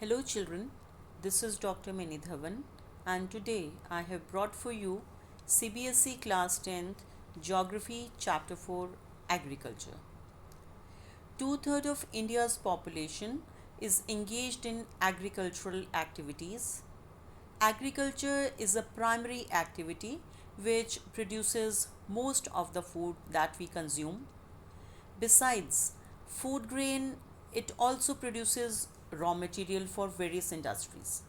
Hello children, this is Dr. Minidhavan and today I have brought for you CBSE Class 10th Geography Chapter 4 Agriculture. Two-thirds of India's population is engaged in agricultural activities. Agriculture is a primary activity which produces most of the food that we consume. Besides food grain, it also produces raw material for various industries.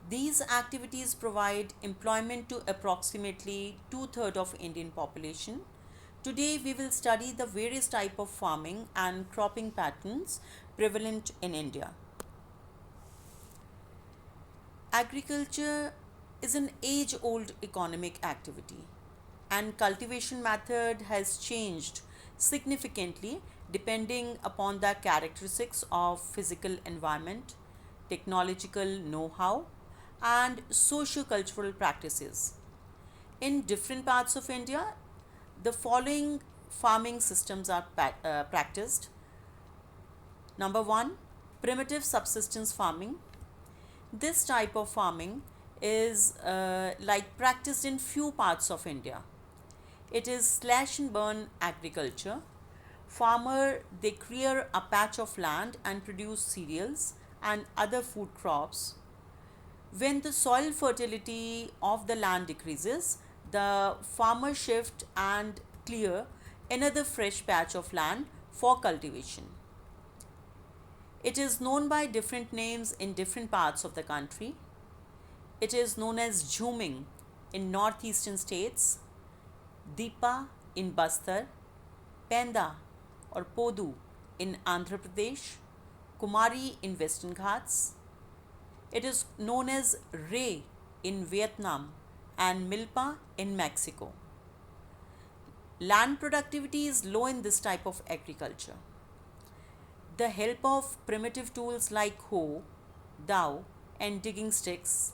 These activities provide employment to approximately two-thirds of Indian population. Today we will study the various type of farming and cropping patterns prevalent in India. Agriculture is an age-old economic activity and cultivation method has changed significantly depending upon the characteristics of physical environment, technological know-how and socio-cultural practices. In different parts of India, the following farming systems are practiced. Number one, primitive subsistence farming. This type of farming is practiced in few parts of India. It is slash and burn agriculture. Farmer they clear a patch of land and produce cereals and other food crops. When the soil fertility of the land decreases, the farmer shift and clear another fresh patch of land for cultivation. It is known by different names in different parts of the country. It is known as jhuming in northeastern states, Deepa in Bastar, Penda or Podu in Andhra Pradesh, Kumari in Western Ghats. It is known as Ray in Vietnam and Milpa in Mexico. Land productivity is low in this type of agriculture. The help of primitive tools like hoe, dhow and digging sticks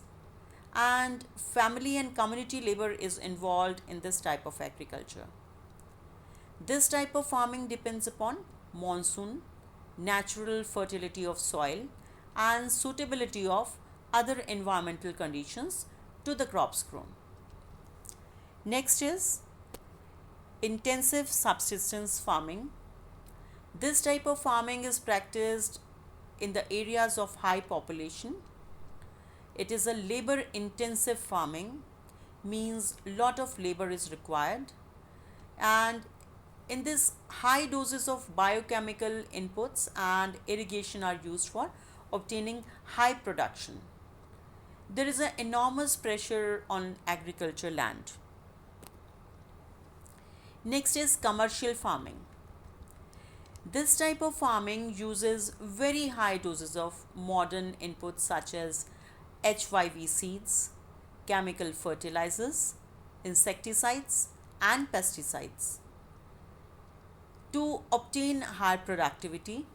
and family and community labor is involved in this type of agriculture. This type of farming depends upon monsoon, natural fertility of soil and suitability of other environmental conditions to the crops grown. Next is intensive subsistence farming. This type of farming is practiced in the areas of high population. It is a labor intensive farming, means lot of labor is required, and in this high doses of biochemical inputs and irrigation are used for obtaining high production. There is an enormous pressure on agriculture land. Next is commercial farming. This type of farming uses very high doses of modern inputs such as HYV seeds, chemical fertilizers, insecticides and pesticides. To obtain higher productivity,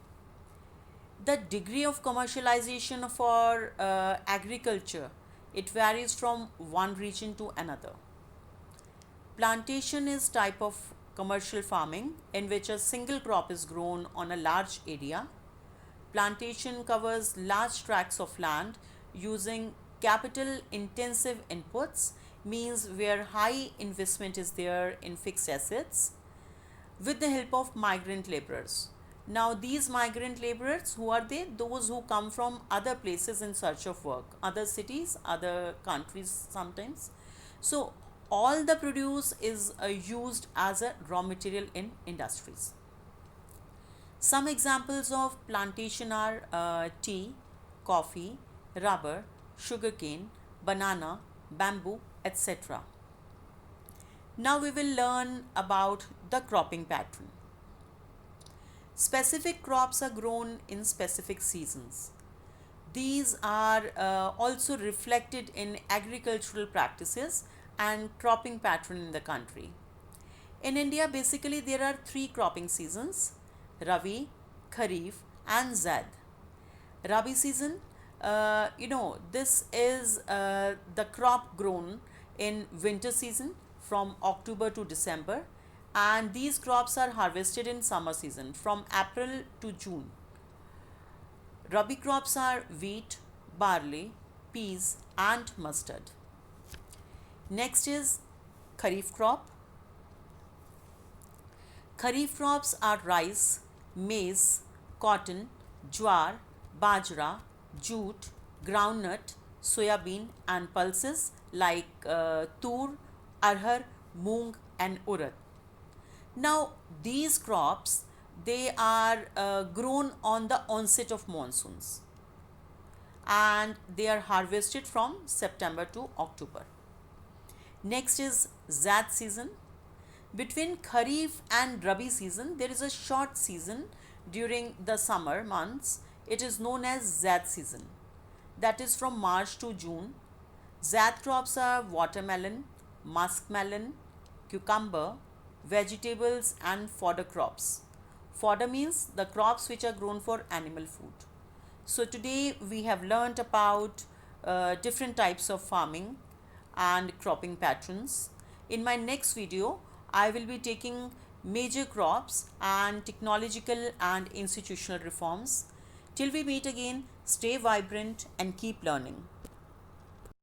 the degree of commercialization for agriculture, it varies from one region to another. Plantation is type of commercial farming in which a single crop is grown on a large area. Plantation covers large tracts of land using capital intensive inputs, means where high investment is there in fixed assets with the help of migrant laborers. Now these migrant laborers, who are they? Those who come from other places in search of work, other cities, other countries sometimes. So all the produce is used as a raw material in industries. Some examples of plantation are tea, coffee, rubber, sugarcane, banana, bamboo, etc. Now we will learn about the cropping pattern. Specific crops are grown in specific seasons. These are also reflected in agricultural practices and cropping pattern in the country. In India, basically there are three cropping seasons: Rabi, Kharif and Zaid. Rabi season, this is the crop grown in winter season from October to December, and these crops are harvested in summer season from April to June. Rabi crops are wheat, barley, peas, and mustard. Next is Kharif crop. Kharif crops are rice, maize, cotton, jowar, bajra, jute, groundnut, soyabean, and pulses like tur, arhar, moong, and urad. Now, these crops they are grown on the onset of monsoons and they are harvested from September to October. Next is Zat season. Between Kharif and Rabi season, there is a short season during the summer months. It is known as Zat season. That is from March to June. Zat crops are watermelon, muskmelon, cucumber, vegetables, and fodder crops. Fodder means the crops which are grown for animal food. So today we have learnt about different types of farming and cropping patterns. In my next video, I will be taking major crops and technological and institutional reforms. Till we meet again, stay vibrant and keep learning.